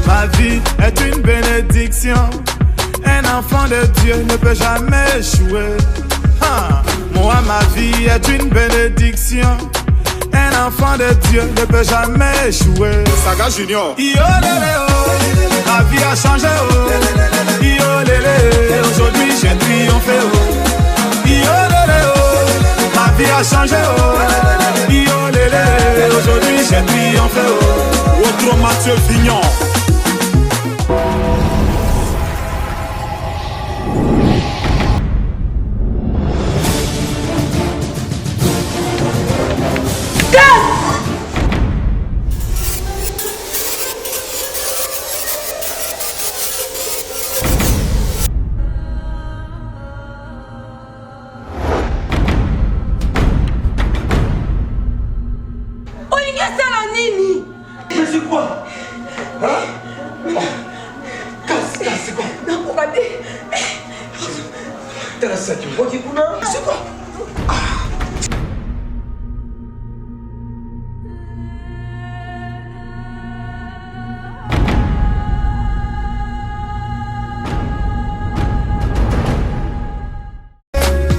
Ma vie est une bénédiction. Un enfant de Dieu ne peut jamais échouer. Moi, ma vie est une bénédiction. Un enfant de Dieu ne peut jamais échouer. Saga Junior. Yo lélé oh, ma vie a changé oh. Yo lélé, aujourd'hui j'ai triomphé oh. Yo lélé oh, ma vie a changé oh. Yo lélé, aujourd'hui j'ai triomphé oh. Autre Mathieu Vignon.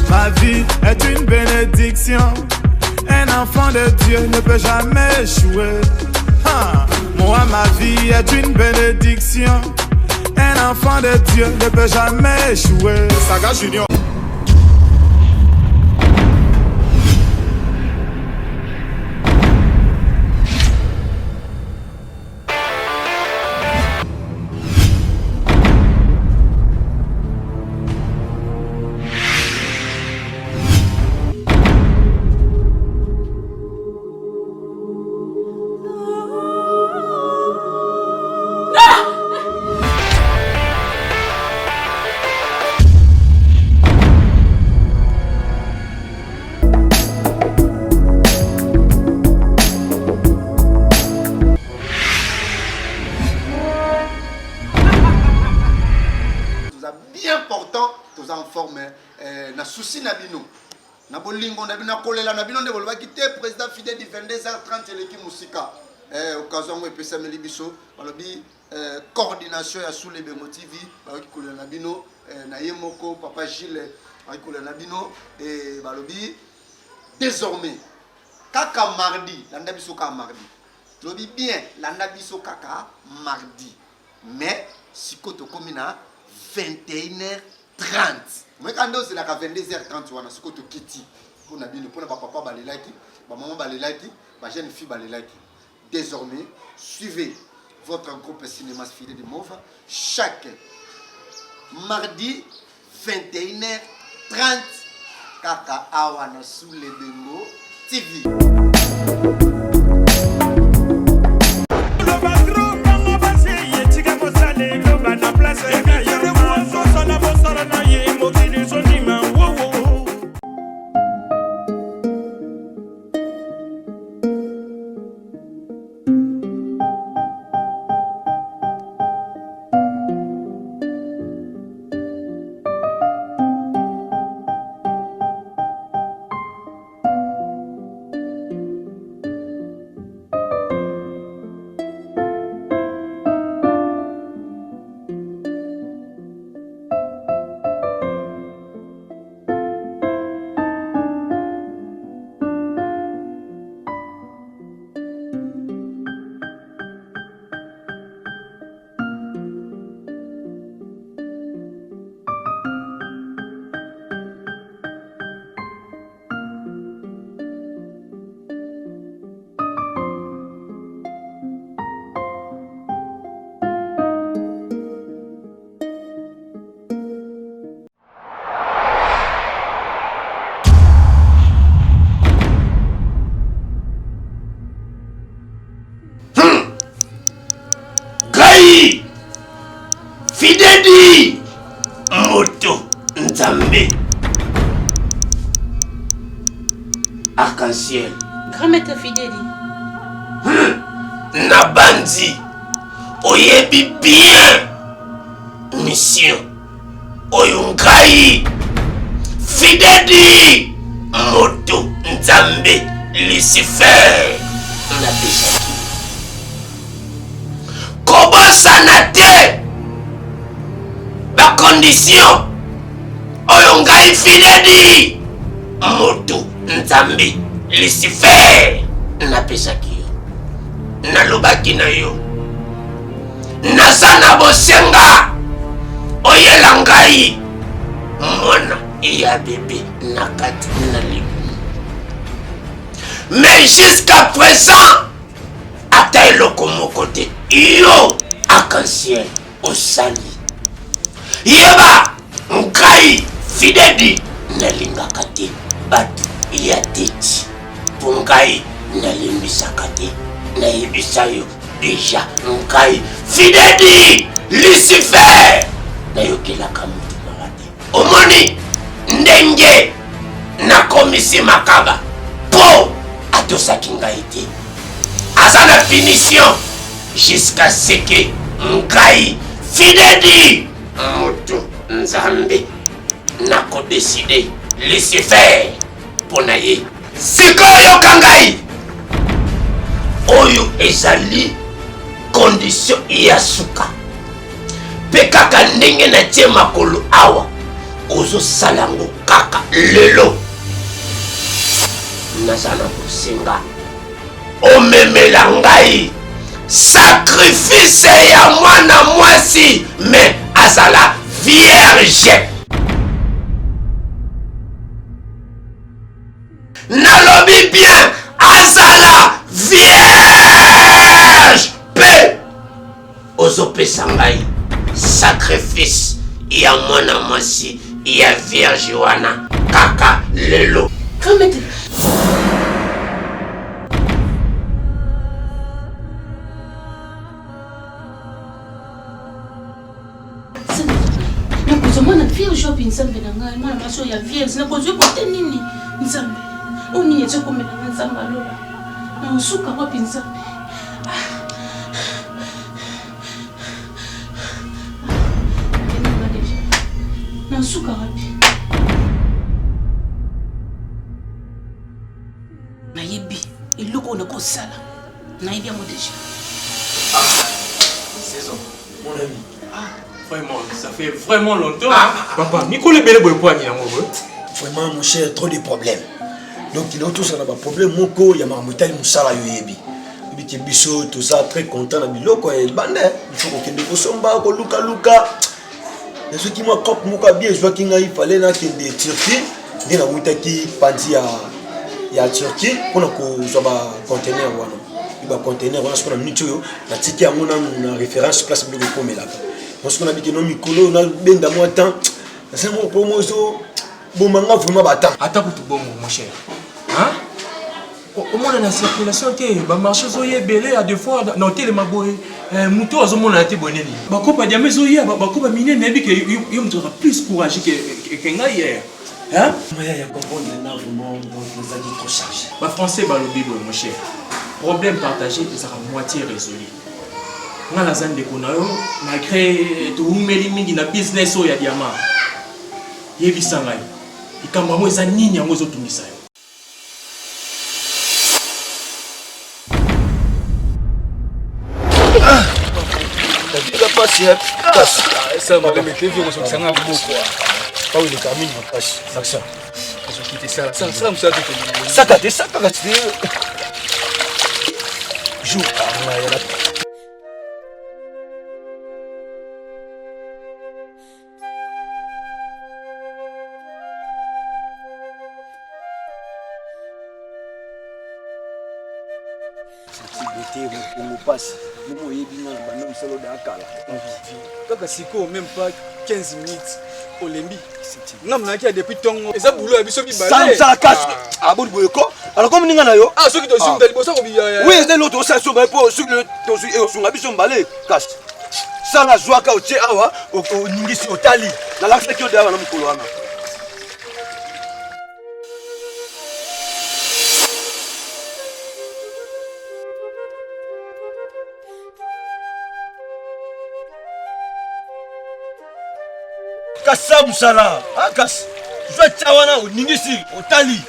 Ma vie est une bénédiction. Un enfant de Dieu ne peut jamais échouer. Moi, ma vie est une bénédiction. Un enfant de Dieu ne peut jamais échouer. Saga Junior. Bien portant, tous en forme, na souci na bino, na bolingo na bino kolela na bino ndebolo bakite président fidèle du 22h30 eleki musika. Occasion où pesa meli biso, balobi coordination ya sous les Bengo TV, baloki kolela na bino na yemoko papa Gilles, baloki kolela na bino et balobi désormais kaka mardi, landa biso ka mardi. Lobi bien, landa biso kaka mardi. Mais siko to komina 21h30. Moi quand c'est la 22h30 wana siko to kiti pour na bino pour na papa balelaki, ba maman balelaki, ba jeune fille balelaki. Désormais, suivez votre groupe cinéma fidèle de Mauve chaque mardi 21h30 kaka awana sous les Bengo TV. Fidèle moto Nzambe arc-en-ciel grand maître Fidèle Nabandi oyebi bien mission oyungai Fidèle moto Nzambe Lucifer na peshaki sanate ba condition oyo ngai Fidedi moto Nzambe Lucifer napesaki yo nalobaki na yo naza na bosenga oyela ngai mwana ya bébé na kati na libumu. Mais jusqu'à présent ata eloko moko te yo arc-en-ciel osali yeba ngai Fidedi nalingaka te bato ya teti mpo ngai nalimbisaka te nayebisa yo deja ngai Fidedi Lucifer nayokelaka motu mala te omoni ndenge nakomisi makaba mpo atosaki ngai te aza na finition jusqu'à ce que ngai Fidedi moto Nzambe nakodeside Lucifer mpo na ye sikoyo yoka ngai oyo ezali condition ya suka mpe kaka ndenge natie makolo awa ozosala yango kaka lelo naza na kosenga omemela ngai sacrifice ya mwana mwasi me azala vierge nalobi bien azala vierge mpe ozopesa ngai sacrifice ya mwana mwasi ya vierge wana kaka lelo. Mwana vierge opi Nzambe na ngai mwana maso ya vierge nakozwe kote nini Nzambe oni yezo komela na Nzambe alola na usuka wapi Nzambe na usuka wapi nayebi eloko na kosala nayebi yango deja saison mon ami. Vraiment, ça fait vraiment longtemps. Papa, Nicolas Belebo est poigné. Vraiment, mon cher, trop de problèmes. Donc, il y a tous un problème. Moko, il y a Marmoutal Moussala Yoyebi. Il y a Bisso, tout ça, très content. Il y a il faut qu'on ait des Kosomba, Luka. Les gens qui m'ont coupé, Mouka bien, je vois qu'il fallait qu'il y ait des Turquie. Il y a des Panti à Turquie. Pour nous, ça va contenir. Il va contenir. On a ce qu'on a mis. La tiki a mon référence place de l'Eco là. Parce qu'on a dit que non, Mikolo, on a bien d'amour temps. C'est mon promotion. Bon, manga vraiment battant. Attends pour tout bon, mon cher. Hein? Au moins, dans la circulation, il marché zoye belé à deux fois dans le maboy. Moutou a zomo na été bonné. Bako pas diamé zoye, bako pas miné, n'est-ce que il me sera plus courageux que hier. Hein? Mais il y a comprendre l'énervement, donc nous a dit trop chargé. Bah français, bah le bible, mon cher. Problème partagé, ça sera moitié résolu. Nga la zane de konayo, malgré tout umeli mingi na business o ya diamant. Yebisa ngai. Ikamba mo eza nini yango ezotumisa yo. La passe est casse. Ça va mettre les vieux sur ça nga beaucoup. Pas où les camines en passe. Ça. Je quitter ça. Ça me ça te. Ça gâté ça quand tu joue à la on passe. Nous même pas 15 minutes au Lembi. Non, mais il depuis ton. Et ça, boulot, il ça casse. Ah bon, alors comme nous avons. Ah, ceux qui te sont dans oui, c'est l'autre, ça sont pour ceux qui sont habitués à balai. Casse. Ça, la joie qu'a été au Ningisi, au Tali. Dans l'accès qui est derrière l'homme Koloana. Kassam Sala, Akas, je vais t'awana au Ningisi, au Tali.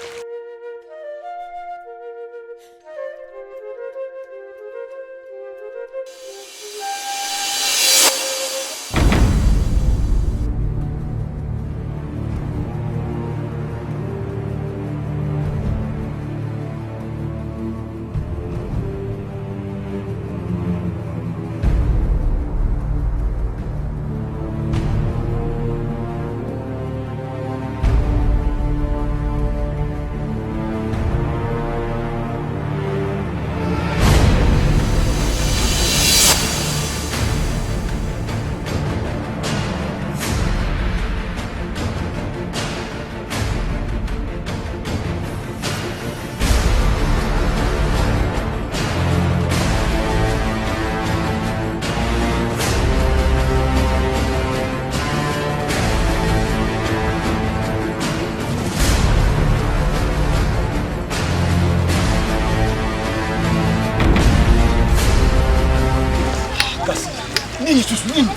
Nini susu nini?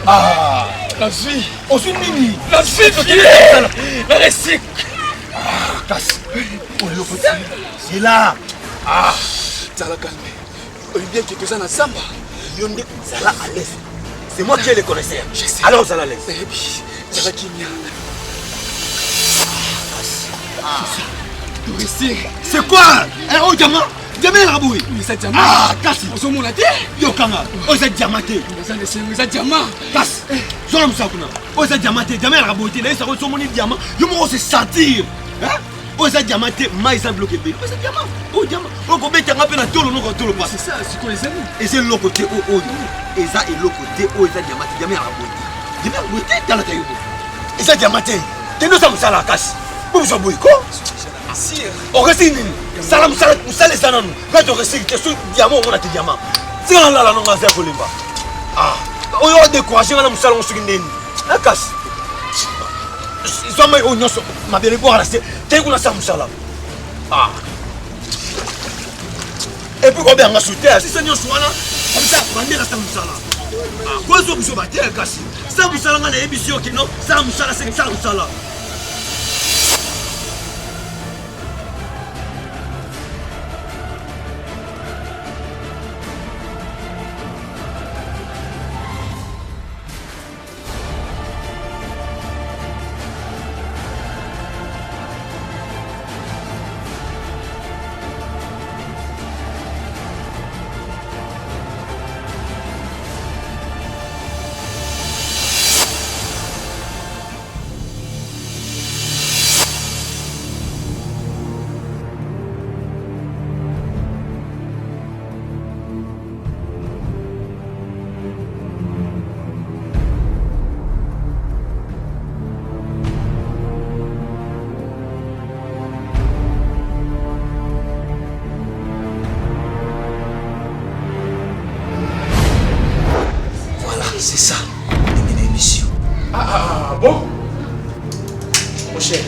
La vie. Osu nini? La vie. La réussite. Casse. C'est là. Zala calme. Olivier qui est dans samba. Yonde Zala à l'aise. C'est moi qui le connaissais. Je sais. Alors Zala à l'aise. Zala Kimia. C'est quoi? Oh diamant. Diamant la boue. Mais ça diamant. Casse. On se monte. Yo kanga. Oh ça diamanté. Ça diamant. Casse. Zola musakuna. Oh ça diamanté. Diamant la boue. Là ça ressort mon diamant. Yo mo se sentir. Hein? Oh ça diamanté. Mais ça bloqué. Oh ça diamant. Oh diamant. Oh combien tu as peine tolo non tolo pas. C'est ça, c'est quoi les amis? Et c'est l'autre côté oh. Et ça est l'autre côté oh ça diamanté. Diamant la boue. Diamant la boue. Dans la taille. Et ça diamanté. Tu nous sommes ça la casse. Vous vous boue quoi? On récite salam salam musale sanan quand on récite que ce diamant on a des diamants c'est là là non on va voler pas on a découragé on a musale on se guinde la casse soit mais on nyonso ma belle boire là c'est t'es qu'on a ça musala et puis combien on a sauté si c'est nyonso là comme ça bandé la ça musala quoi ça vous battre la casse ça musala on a émission que non ça musala c'est ça musala. C'est ça, l'émission. Bon? Mon cher,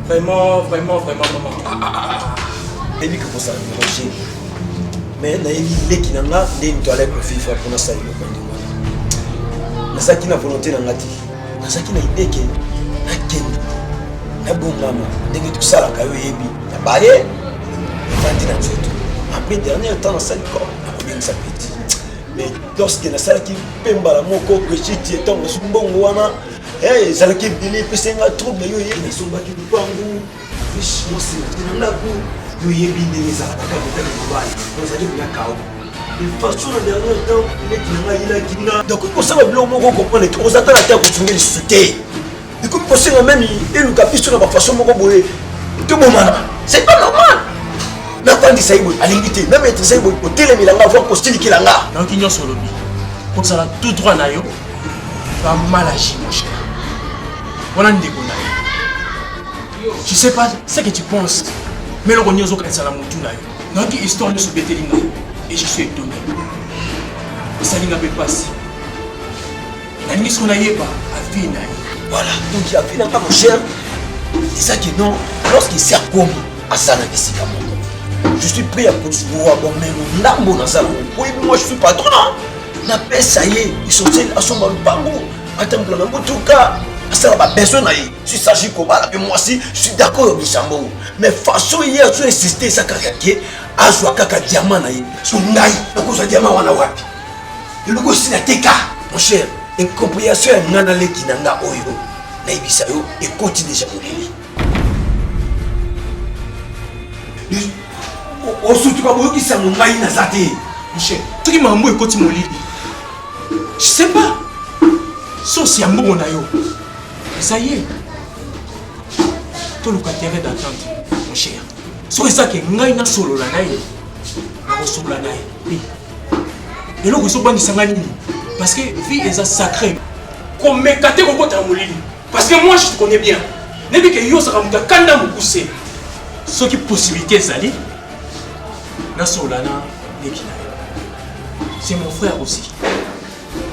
vraiment, maman. Et puis comment ça me dérange? Mais il est qui n'a pas de toilette pour faire pour nous saluer le coin du monde. N'a qui n'a volonté n'a pas dit. N'a qui n'a idée que n'a qu'un n'a bon maman. Dès que tout ça la caillou est bien, n'a pas y est. Il va dire après dernier temps dans sa corps, n'a pas bien sa petite. Mais lorsque na salaki pemba la moko kwechiti etongo sumbongo wana zalaki bili pesenga trouble yo yene sombaki lupangu fish mosi na ndaku yo yebi ndenge za kaka mutaki kubali ozali kuna kao il façon le dernier temps il est kinanga ila kinga donc pour ça bilo moko comprendre que ozata la terre kufunga lisuté et comme possible même et le capisto na ba façon moko boye tout moment c'est pas normal. N'attendez ça, il même être ça, il télé milanga voir costume qui langa. Donc il y a sur le but. Comme ça là tout droit nayo, pas mal agi mon cher. On a une dégonne. Je sais pas ce que tu penses, mais le rognoso quand ça la montu nayo. Donc histoire de se bételinga et je suis étonné. Ça n'a pas passé. La nuit qu'on a eu pas a vu nayo. Voilà. Donc il a vu là mon cher. C'est ça qui non. Lorsqu'il sert comme à ça na bisika mon. Je suis prêt à continuer à bon mais ndambo na sala. Oui, moi je suis patron. Na paix ça y est, ils sont à son bango. Attends que la motuka, ça va besoin na y. Si s'agit comme là, moi aussi, je suis d'accord avec Sambo. Mais façon hier, tu insister ça kakaki, a joie kaka diamant na y. Son ngai, na cause diamant wana wapi. Le logo c'est la TK, mon cher. Une compréhension ngana le kinanga oyo. Na ibisa yo et continue déjà mobili. Oh, surtout quand vous qui mon maï nazati. Michel, tu qui m'a moué côté mon lit. Je sais pas. Sauf si un bon nayo. Ça y est. Tout le intérêt d'attendre, mon cher. C'est ça que ngai na solo la naï. Na solo la naï. Oui. Et là, vous êtes bon sangani. Parce que vie est sacrée. Comme me kate ko kota mon lit. Parce que moi je te connais bien. Nebi que yo sera muta kanda mo pousser. Ce qui possibilité zali. C'est mon frère aussi.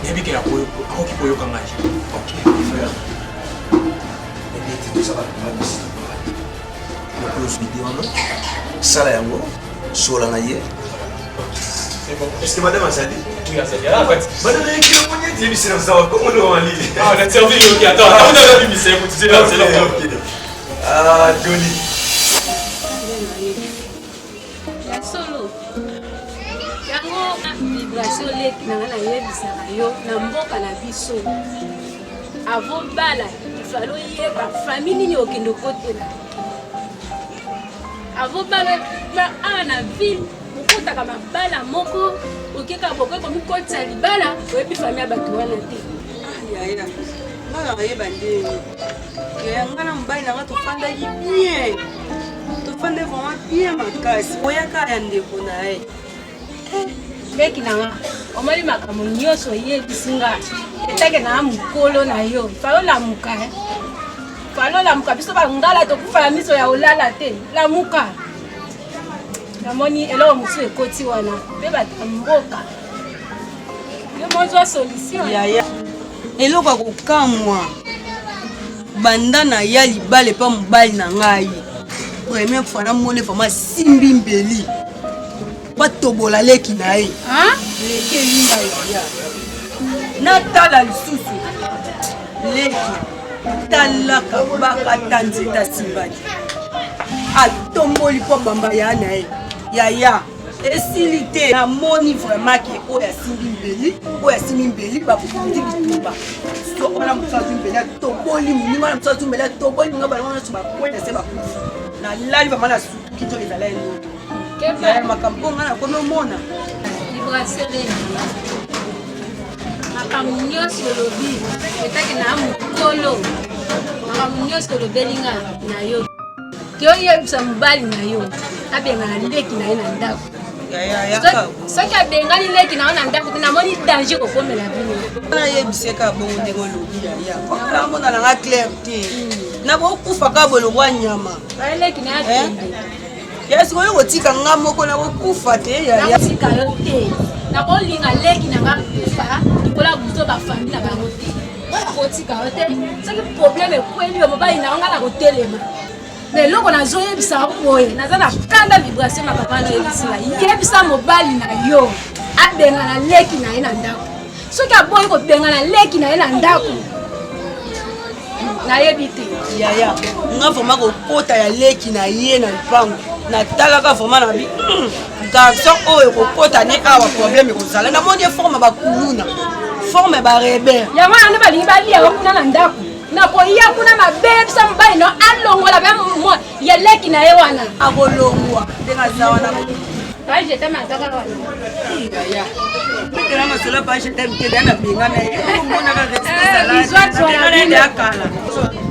Il y a un peu de Ok, frère. Et tout ça va te ici. Ça là, est-ce que madame a dit? Oui, ça vient là, en fait. Madame, il y a qui est c'est ça. Comment on va lire? Ah, on a servi, ok, attends, on a vu, c'est bon, tu sais, là, c'est là. Ah, Johnny. Ya solo. Yango vibration leki na ngana yebisaka yo na mboka na biso. Avant bala, il fallait yeba famille nini okende kotela. Avant bala ana ville, okotaka mabala moko, okeka boko ko mikotsa libala, oyebi famille abatu wana te. Yaya. Ngana yeba nde. Ya ngana mbai na to fanda bien. Tofande vraiment bien makasi. Oyaka ya ndeko na ye. Leki na omali makambo nyonso yebisinga. Etake na mukolo na yo. Falo la muka. Falo la muka biso ba ngala to kufa miso ya olala te. La muka. Namoni elo musu ekoti wana. Be ba mboka. Yo monzo solution. Yaya. Eloko kokamwa. Banda na ya libale pa mobali na ngai. Première fois na mone vraiment simbi mbeli. Pas tobola leki na ye. Hein? Leki linga ya. Na tala lisusu. Leki tala kabaka tanzeta simbali. Atomboli po bamba ya na ye. Yaya. Esilité na moni vraiment que oya simbi mbeli ba kufundi bitumba. So ona mutsazu mbeli toboli munima na mutsazu mbeli toboli ngaba na so ba kwenda se ba kufu. Na lali ba mala su kito ezala eno. Ya makambo ngana kono mona. Vibration leki. Makambo nyonso lobi. Etake na mukolo. Makambo nyonso lobelinga na yo. Kyo yebisa mobali na yo. Abenga na leki na ye na ndako. Soki abengani leki na ona ndako namoni danger kokomela bino. Na yebiseka bongo ndenge olobi ya. Kokala mona na clair te. Na bokufa ka bolongwa nyama. Leki na atende. Yes, oyo kotika nga moko na bokufa te ya. Na kotika yo te. Na kolinga leki na nga kufa, ikola buzo ba famille na bango te. Na kotika yo te. Soki problème ekweli yo mobali na nga na kotelema. Mais loko na zo yebisa boye naza na kanda vibration na papa na yebisa mobali na yo abenga na leki na ye na ndako soki aboyi kobenga na leki na ye na ndako na yebi te yaya nga vraiment kokota ya leki na ye na lupango natalaka vraiment na bi garçon oyo kokota ne awa problème ekozala namoni forme bakuluna forme barebel yango wana balingi balia kuna na ndako na koya kuna mabe bisa mobali no alongola ba mo ya leki na ye wana akolongwa ndenga za wana ba jeta mataka wana ya kila masolo ba jeta mtenda na binga na ye mbona ka resta bizwa na ndio akala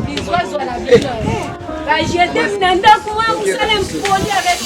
bizwa la bila ba jeta mnanda kwa musale mpoli avec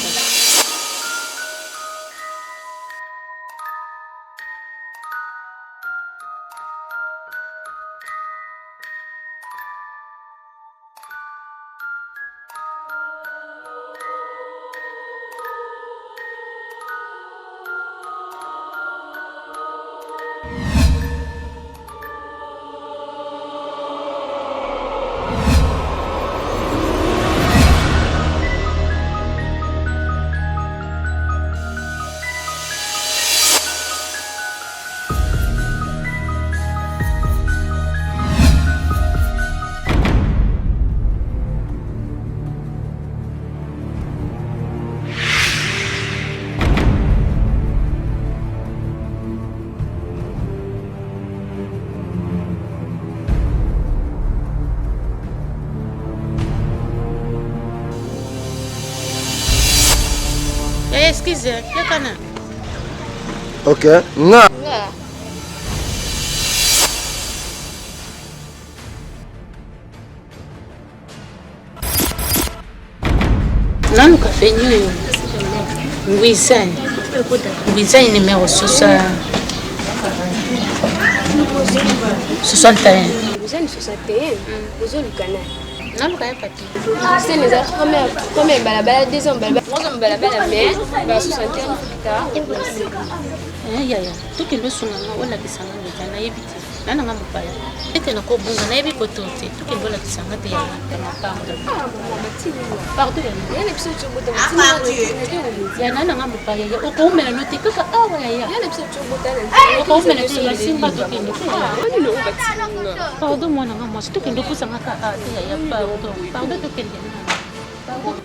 Excuse, ya kana. Okay. Nga. Nanu kafe nyoyo. Ngwisani. Ngwisani numéro 60. 61. Vous êtes 61. Vous êtes le canal. Non, le canal papier. C'est les autres combien balabala 2 ans balabala. 3 ans balabala mais 61 plus tard. yaya tokende osunganga olakisanga ngeja nayebi te nananga mopaya ete nakobunga nayebi koto te tokende olakisanga te yaya nananga mopaya ya okoumela no te kaka awa yaya okoumela te yasimba tokende te pardon mwananga mwasi tokende opusanga ka te yaya pardon tokende pardon.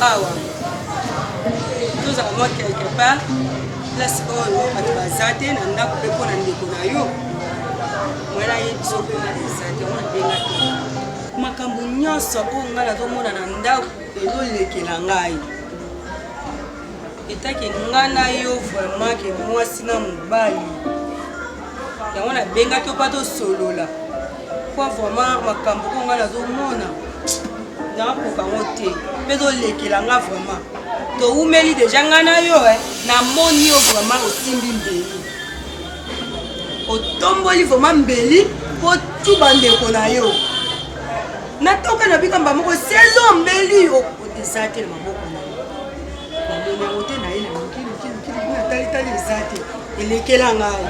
awa tozala mwa quelque part place oyo bato baza te na ndako mpe mpo na ndeko na yo mwana ye biso mpe nga eza te wana benga te makambo nyonso oyo ngai nazomona na ndako ezolekela ngai etake ngai na yo vraiment ke mwasi na mobali yango nabengaki opa tosolola po vraiment makambo oyo ngai nazomona nakoka ngo te mpe tolekela nga vraiment toumeli deja ngai na yo namoni yo vraiment osimbi mbeli otomboli vraiment mbeli mpo tu bandeko na yo natoka na bikamba moko saison mbeli eza te na maboko na yo namoni yango te na ye na mokili natalitali eza te elekela ngai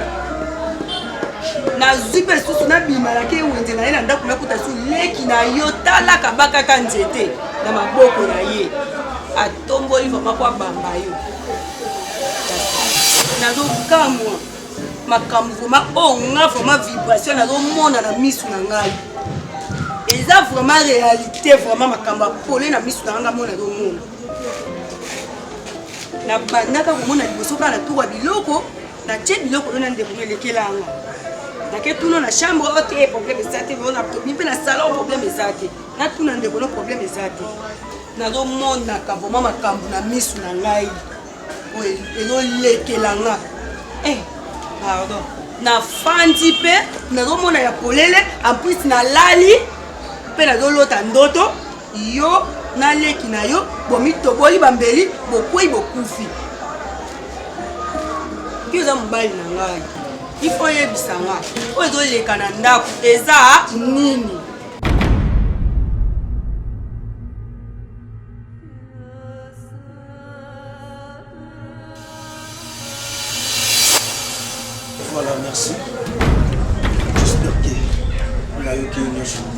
nazwi mpe lisusu nabimalaki ewenze na ye na ndako nakuta su leki na yo talaka bakaka nzete na maboko na ye atomboli vraiment po abamba yo nazokamwa makambo vraiment oyo nga vraiment vibration nazomona na misu na ngai eza vraiment réalité vraiment makambo apole na misu na ngai ngamona nazomona nabandaka komona liboso kaka natuka biloko natie biloko oyo na ndeko elekelanga nake tuna na chambre oyo te problème eza te mpe na salon problème eza te natuna ndeko no problème eza te nazomonaka vraiment makambo na misu na ngai oyo ezolekelanga pardon nafandi mpe nazomona ya polele en plus nalali mpe nazolota ndoto yo naleki na yo bomitoboli bambeli bokwei bokufi ki oza mobali na ngai ifo yebisa nga oyo ezoleka na ndako eza nini Voilà, merci. J'espère que vous avez eu une chose.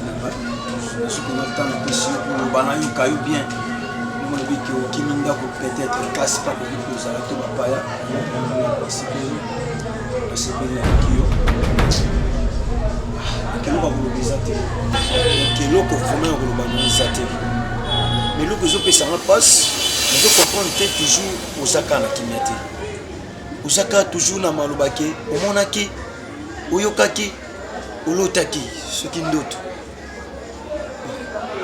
Ce qu'on attend de ici, pour le banayo caillou bien. Nous avons dit que Kiminda peut-être casse pas pour que vous arrêtez ma paille. C'est bien Kio. Quel va vous le désater? Quel autre vraiment vous le banayisater? Mais l'eau que je peux s'en passe, je comprends que toujours au Saka na Kimete. Osaka toujours na malobake omonaki oyokaki olotaki soki ndoto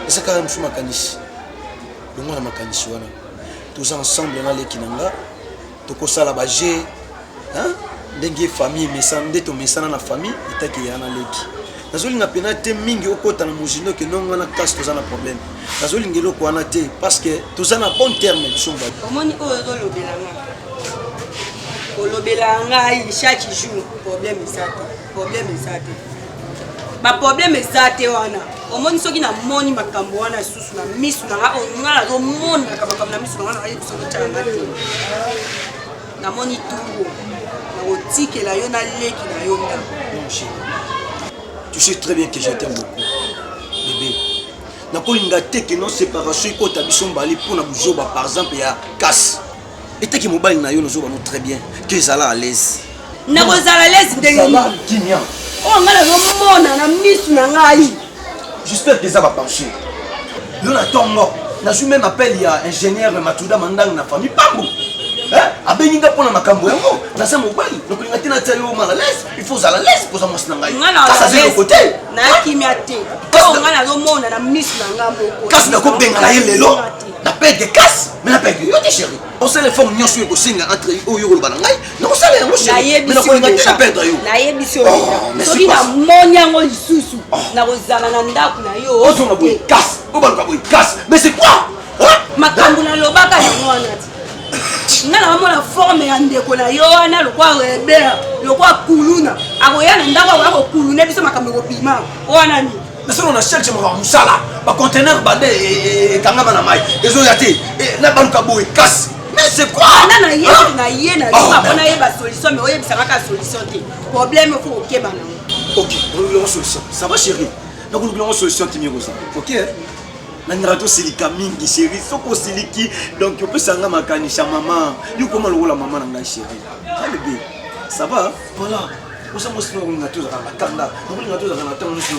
esaka msu makanisi longo na makanisi wana tous ensemble na leki nanga tokosala baje ndenge famille mesana nde tomesana na famille itaki ya na leki nazolinga pena te mingi okota na mojino ke nongo na kasi toza na problème nazolinga eloko wana te parce que toza na bon terme bisomba omoni oyo ezolobelanga kolobela ngai chaque jour problème eza te baproblème eza te wana omoni soki namoni makambo wana lisusu na misu na nga oyo nga nazomonaka makambo na misu na nga nayebi soki otyaka nga te namoni tuo nakotikela yo naleki na yo ndako. Tu sais très bien que je t'aime beaucoup bébé nakolinga te ke non séparation ekota biso mbali mpona buzoba par exemple ya kasi etaki mobali na yo nozobano très bien que ezala à l'aise nakozala à l'aise ndenge nini oyo ngai nazomona na misu na ngai j'espère que eza bapension yo na ntongo nazwi même appel ya ingénieur matuda mandanga na famille pambo abenginga mpona makambo yango naza mobali nokolinga te natia yo mal à l'aise il faut ozala l'aise poza mwasi na ngai kasi azali loko te nakimia te nga nazomona na miso na nga moko kasi nakobengana ye lelo napeke kasi me napeke yo te chéri osala forme nyonso oyo ekosenga entre oyo koloba na ngai nakosala yango chéri me nakolinga te naperdre yo nayebisi yo soki namoni yango lisusu nakozala na ndako na yo ozonga boye kasi obaluka boye kasi mais c'est quoi makambo nalobaka yango wana ti nga nakamona forme ya ndeko na yo wana lokwa rebea lokwa kuluna akoya na ndako akoya kokuluna biso makambo ekopima wana nini nasono na cherche makambo mosala bacontener bande ekangama na mai ezoya te na baluka boye kasi mais c'est quoi anda na ye na ye na yo apona yeba solution mais oyebisaka ka solution te problème faut okeba nango ok nakolukilango solution ça va chéri nakolukilango solution timirosa ok nandira tosilika mingi chéri soko osiliki donc opesanga makanisha mama yokoma lokola mama na ngai chéri alebe ça va voilà oza mwasi nakolinga tozaka bakanda nakolinga tozaka na ntango nyonso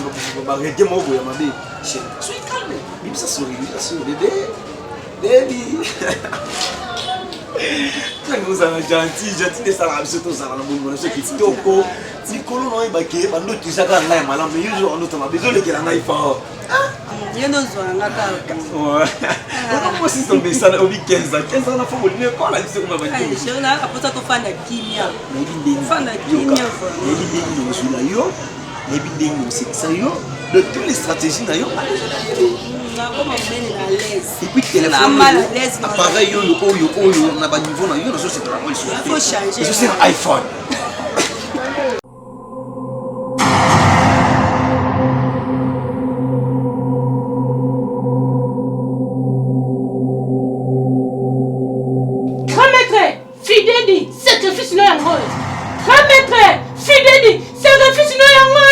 barege moko ya mabe chéri soki calme bibisa sori bebe bebi ntango ozala gentil ndesalaka biso tozala na bongo na so kitoko likolo na oyebake bandoto ezaka na ngai ya malamu yozo bandoto mabe ezolekela ngai fort ye nozwanga kaka onamosi tomesana obi 15 ans na fo boline kola biso koma bandio naka posa tofanda kimia nayebi ndenge ozwila yo nayebi ndenge osekisa yo de toutes les stratégies na yo epuis téléphone appareil oyo na baniveau na yo nazosepela ngo lisusu ezosena iPhone. Fidedi, sacrifice no yango. Grand maître, Fidedi, sacrifice no yango.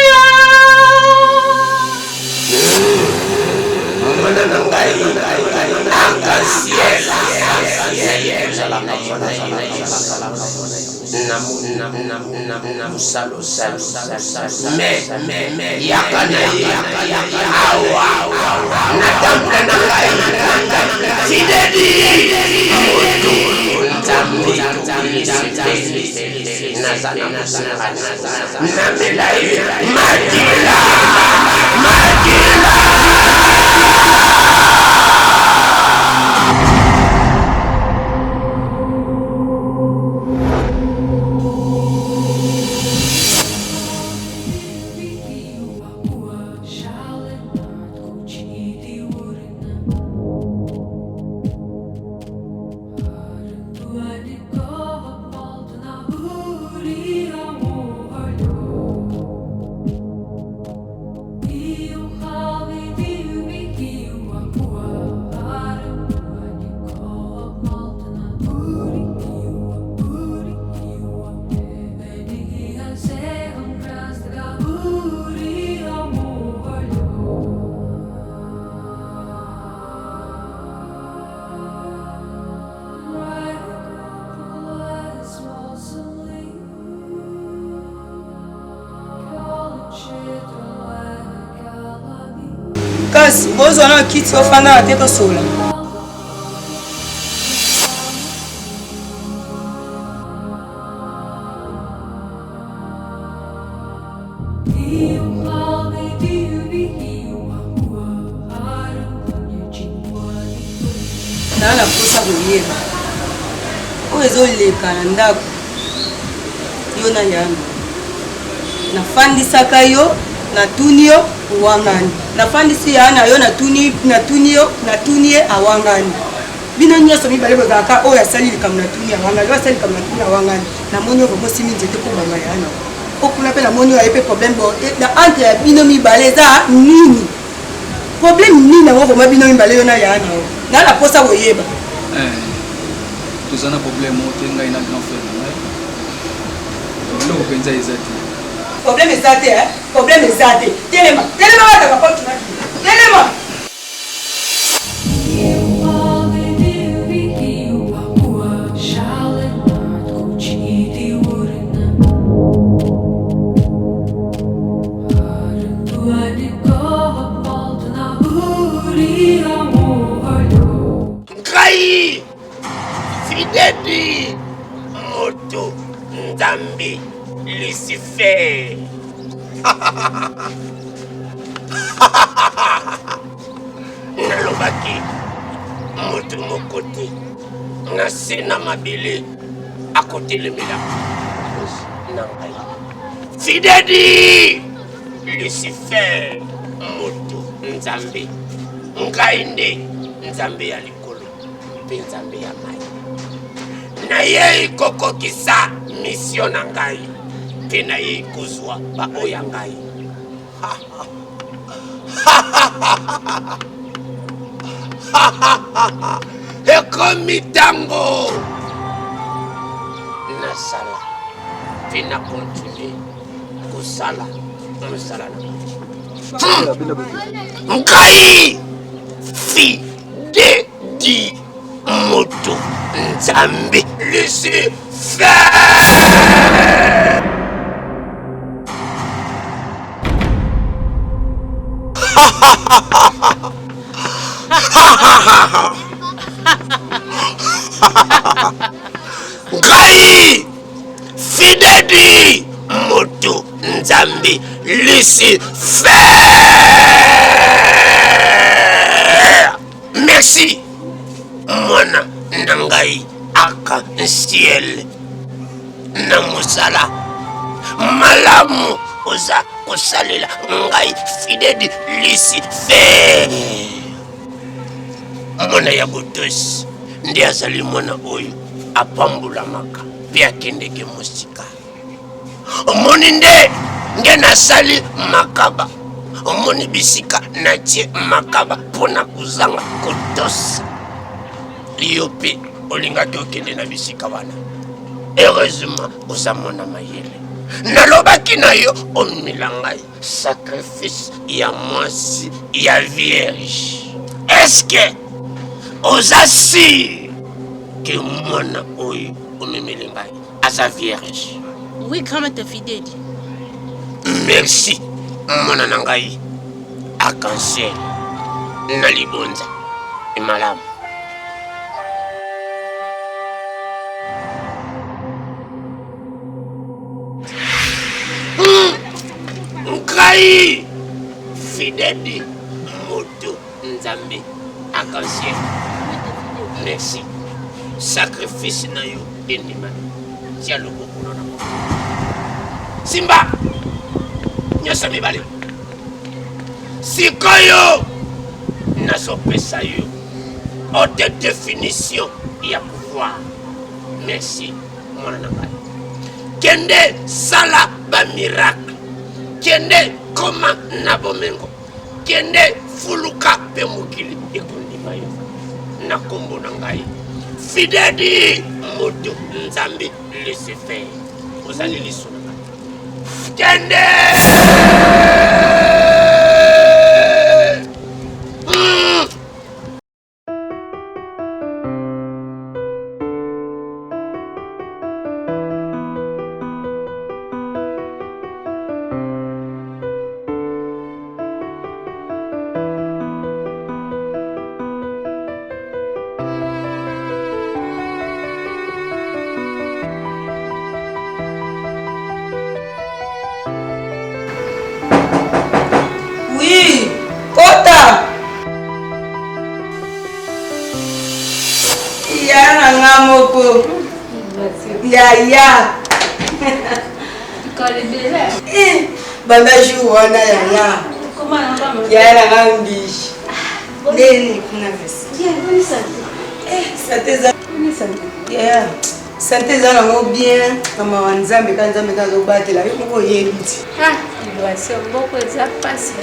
kasi ozwa na kiti ofanda na te tosola naa na posa koyeba oyo ezoleka na ndako yo na yano nafandisaka yo natuni yo wangani nafandisi ya na yo natuni yo natuni ye awangani bino nyonso mibale bozalaka oyo asali likambo natuni awangani oyo asali likambo natuni awangani namoni yo bomosimi nzete kobanga yana okuna mpe namoni oyo aye mpe problème na entre ya bino mibale eza nini problème nini yango koma bino mibale yo na yana o na na posa koyeba toza na problème o te ngai na grand frère na ngai biloko mpenza eza te problème eza te problème eza te telema wataka porte na telema Ngai Fidedi Lucifer. Nalobaki moto mokote na sena mabele akotelemela na ngai. Fidedi Lucifer moto nzambe ngai nde nzambe ya likolo mpe nzambe ya mai. Na ye kokokisa mission na ngai mpe na ye kozwa baoya ngai. Ekomi tango nasala mpe na continue kosala mosala na ngai. Fidedi moto nzambe Lucifer. Ngai Fidedi moto nzambe Lucifer. Merci mwana na ngai arc-en-ciel na mosala malamu oza kosalela ngai Fidedi Lucifer. Mwana ya botosi nde azali mwana oyo apambulamaka mpe akendeke mosika. Omoni nde nasali makaba, omoni bisika natie makaba mpona kozanga kotosa. Yo mpe olingaki okende na bisika wana. Heureusement oza mwana mayele. Nalobaki na yo omela ngai sacrifice ya mwasi ya vierge. Eske oza si ke mwana oyo omemeli ngai aza vierge? Oui, kama te Fidedi. Merci mwana na ngai arc-en-ciel na libonza emalamu. Ngai Fidedi moto nzambe arc-en-ciel. Merci. Sacrifice na yo endima. Tia loboko na mo. Simba. Nyosa mibale. Sikoyo. Nasopesa yo. Haute définition ya pouvoir. Merci. Mwana na ngai. Kende sala ba miracle. Kende koma na bomengo. Kende fuluka pe mokili ekondima yo. Na kombo na ngai Fidedi moto nzambe Lucifer. Ozali liso na ngai. Kende! Moko Yaya banda jour wana Yaya Yaya ngambi nini kuna vesi Yaya santé za nango bien kama wanzambe kanzambe kazobatela yoko yebiti ilwasi mboko eza pasi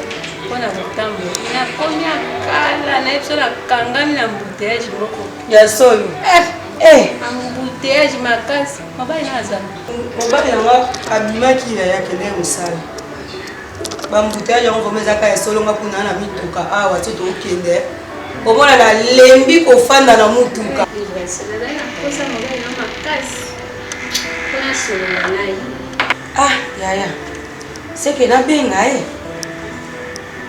mpona kotambo nakomi akala na yebiso nakangami na mbuteyage moko ya solo ambuteyage makasi mobali nazala mobali yango abimaki yakende mosala bambuteyage yango vraimen ezaka ya solonga mpona na mituka awa ti tokende omona nalembi kofanda na mutuka yaya seke nabenga ye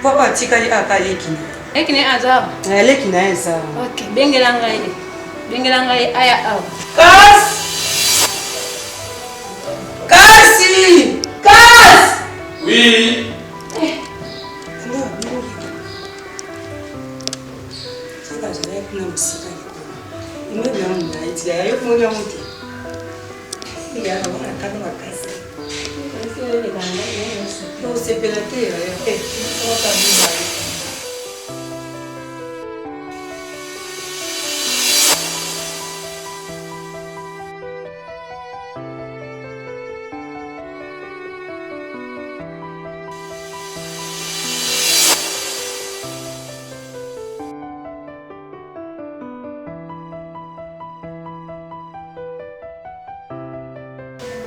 po batikali aka lekini lekini aza lekini aye sawa bengela ngai aya awa kasi sepela te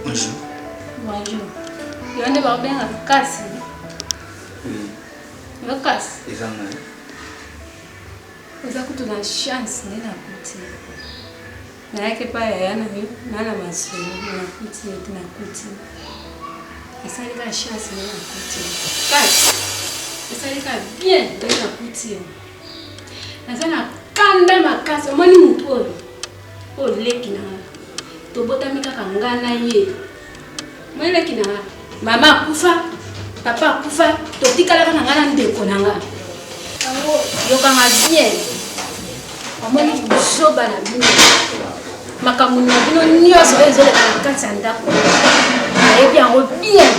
Bonjour. Bonjour. Yo ne ba benga kasi. Yo kasi. Ezanga. Oza kutuna chance ne na kuti. Na yake pa ya na yo na masolo na kuti na kuti. Esali ka chance ne na kuti. Kasi. Esali ka bien ne na kuti. Na sana kanda makasi moni mutu oyo. O leki na. Tobota mika kangana ye. Mwele kina mama kufa, papa kufa, totikala kana ngana ndeko nanga. Ango yokanga bien. Omoni kusoba na bino. Makamu na bino nyoso ezole kana kati ndako. Na yebi ango bien.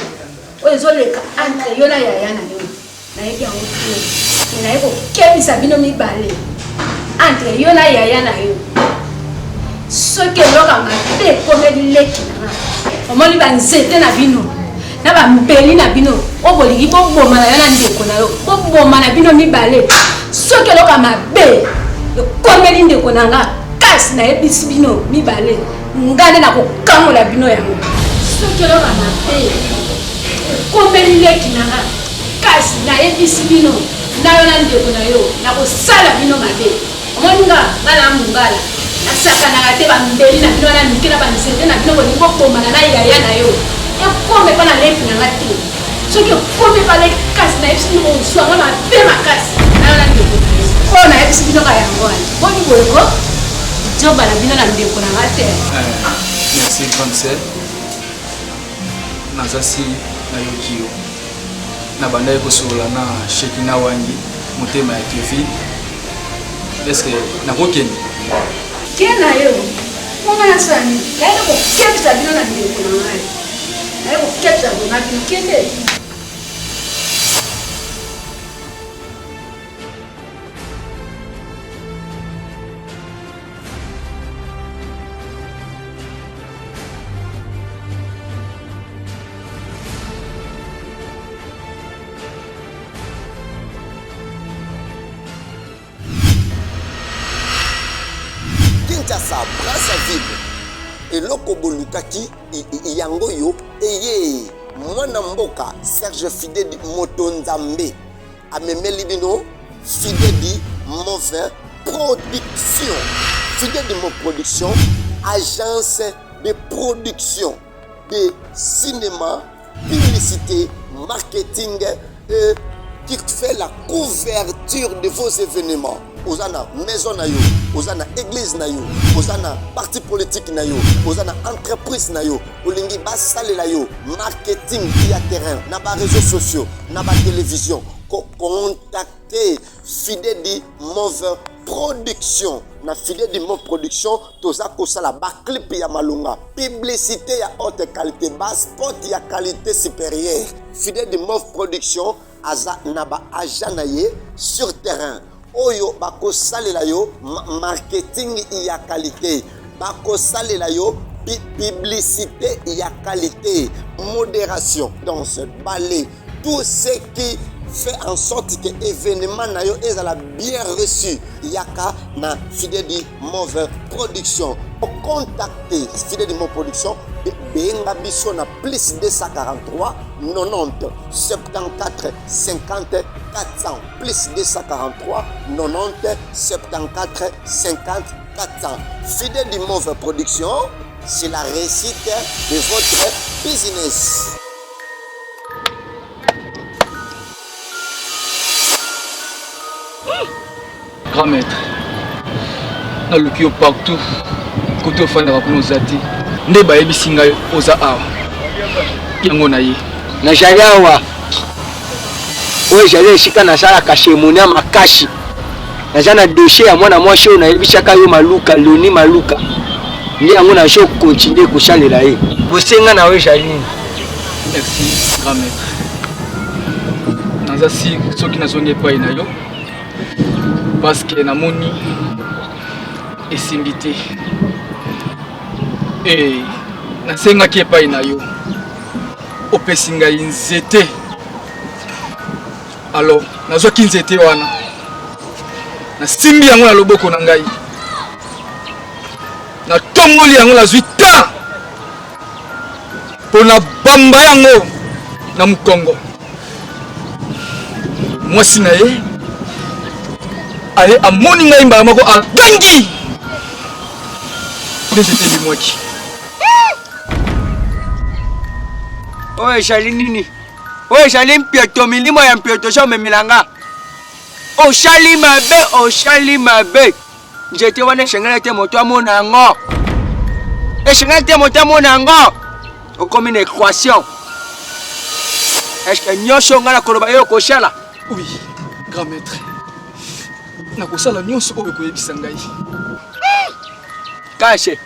O ezole ka entre yo na yaya na yo. Na yebi ango bien. Na yeko kebisa bino mibale. Entre yo na yaya na yo. Soki eloka mabe ekomeli leki na omoni banzete na bino na bambeli na bino obolingi boboma na yo na ndeko na yo boboma na bino mibale soki eloka mabe ekomeli ndeko na nga kasi nayebisi bino mibale ngane na kokangola bino yango soki eloka mabe ekomeli leki na nga kasi nayebisi bino na yo na ndeko na yo na kosala bino mabe omoni nga ngana mungala asaka na te bambeli na bino na mikela banzete na bino bolingi bobomana na yaya na yo ekome mpa na leki na nga te soki ekome mpa leki kasi nayebisi bino kozwanga mabe makasi na yo na ndeko na yo oyo nayebisi bino ka yango wana boni boyeko joba na bino na ndeko na nga te. Merci grande sœur. Nazasi na yoki yo na bandai kosola na Shekina wangi motema ya Théophile. Est-ce que nakokende Kena yo, mwana sani, yaani kukepsa bino na ndeko na ngai. Yaani kukepsa bona kende. Kinshasa, Brazzaville, eloko bolukaki yango yo eye mwana mboka Serge Fidèle Motonzambe amemeli bino Fidèle Mauvais Production. Fidèle Mo Production, agence de production de cinéma, publicité, marketing et qui fait la couverture de vos événements. Ozana maison na yo, ozana église na yo, ozana parti politique na yo, ozana entreprise na yo, olingi basale la yo, marketing via terrain, na ba réseaux sociaux, na ba télévision, contacter Fidèle Mauvais Production. Na Fidèle Mo Production, toza kosala ba clip ya malunga, publicité ya haute qualité, ba spot ya qualité supérieure. Fidèle Mo Production aza na ba agent na ye sur terrain. Oyo bako salela yo marketing ya qualité, bako salela yo publicité ya qualité, modération, danse, ballet, tout ce qui fait en sorte que l'événement na yo est bien reçu. Yaka na Fidèle Mauvais Production. Pour contacter Fidèle Mo Production, benga biso na plus 243 90 74 50 400 plus 243 90 74 50 400. Fidèle Mauvais Production, c'est la réussite de votre business. Grand maître, na luki partout, côté au fan de la Zati, ne baebi singa oza awa. Yango na ye. Na jali awa. Oye jali shika na sala kashe monia makashi. Na jana dossier ya mwana mwashe na yebishaka yo maluka Loni maluka. Ndi yango na sho continuer ko chalela ye. Bosenga na we jali. Merci grand maître. naza si soki nazongi epai na yo parce que namoni esimbi te e nasengaki epai na yo opesi ngai nzete. Alors nazwaki nzete wana nasimbi yango na loboko na ngai natongoli yango nazwi ta mpo na bamba yango na mokongo. Mwasi na ye ale amoni ngai mbala moko atangi nde nzete elimwaki. Oyo ezali nini? Oyo ezali mpioto, milimo ya mpioto so omemelanga. Oshali mabe. Nzete wana esengeli te moto amona yango. Esengeli te moto amona yango. Okomi na équation. Est-ce que nyonso nga na koloba yo kosala? Oui, grand maître. Nakosala nyonso oyo koyebisa ngai. Kashe.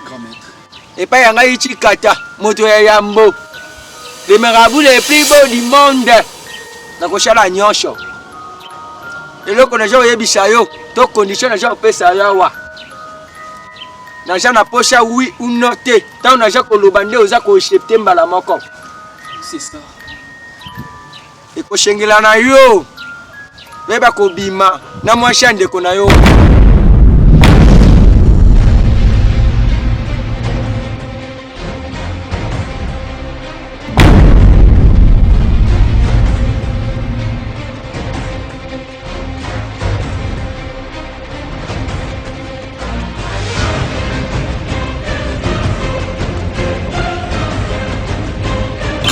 Grand maître. Epai ya ngai Chikata, moto ya Yambo. Le marabout le plus beau du monde. Nakosala nyonso. Eloko na jo yebisa yo, to condition na jo pesa yawa. Na ja na posa oui ou non te. Tant na ja koloba nde oza ko accepter mbala moko. C'est ça. Ekoshengela na yo. Beba ko bima na mwasha ndeko na yo.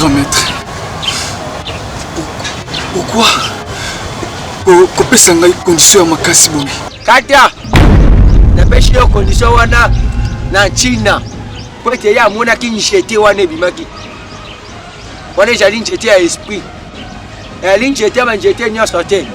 Grand maître, pourquoi kopesa ngai condition ya makasi boye? Kata napesi yo condition wana na China po ete ya amonaki nzete wana ebimaki. Wana ezali nzete ya esprit, ezali nzete ya banzete nyonso te.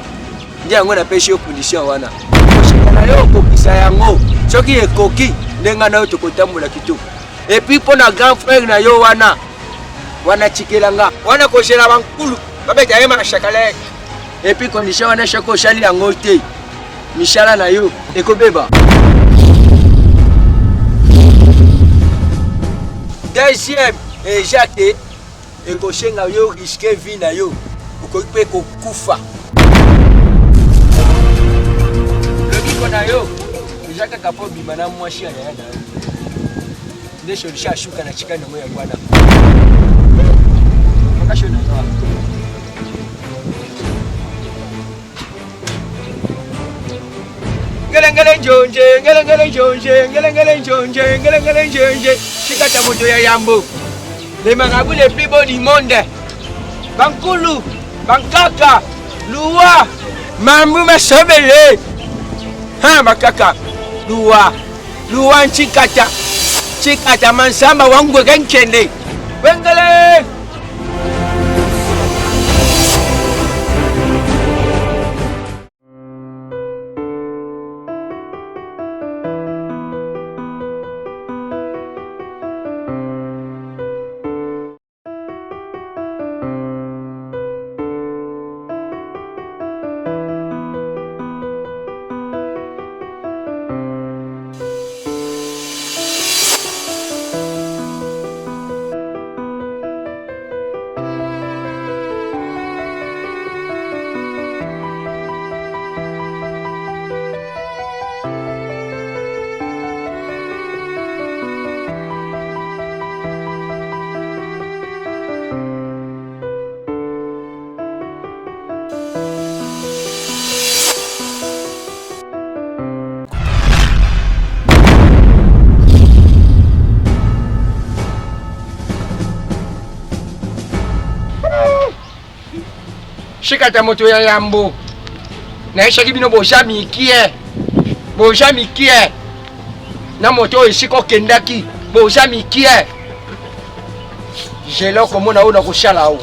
Nde yango napesi yo condition wana koshikana yo okokisa yango soki ekoki ndenga na yo tokotambola kitoko. Epuis mpo na grand frère na yo wana chikelanga wana koshela bankulu babeta yema shakalek. Epuis condition wana shako oshali yango te mishala na yo ekobeba. Deuxième ejate ekoshenga yo riske vie na yo okoki mpe kokufa. Lobiko na yo eza kaka mpo bima na mwasi ya yaya na yo nde solution ashuka na chika nango ya bwana. Makasho na yo Ngelengele njonje, Chikata moto ya Yambo. Les marabouts les plus beaux du monde. Bankulu, Bankaka, Lua, Mambu Masobele. Ha Bakaka, Lua Chikata Mansamba wangu genkende. Wengele! Chikata moto ya Yambo. Na ishaki bino bojami kie. Na moto ishiko kendaki bojami kie. Jelo komona ona kushala o.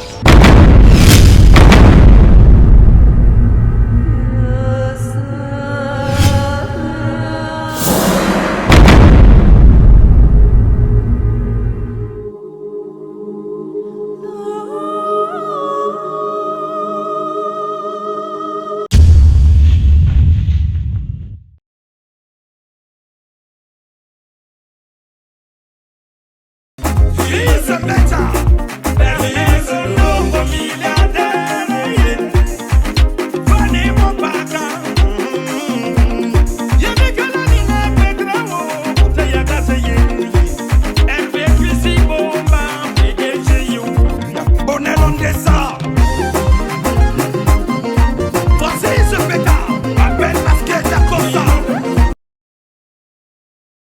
Sembecha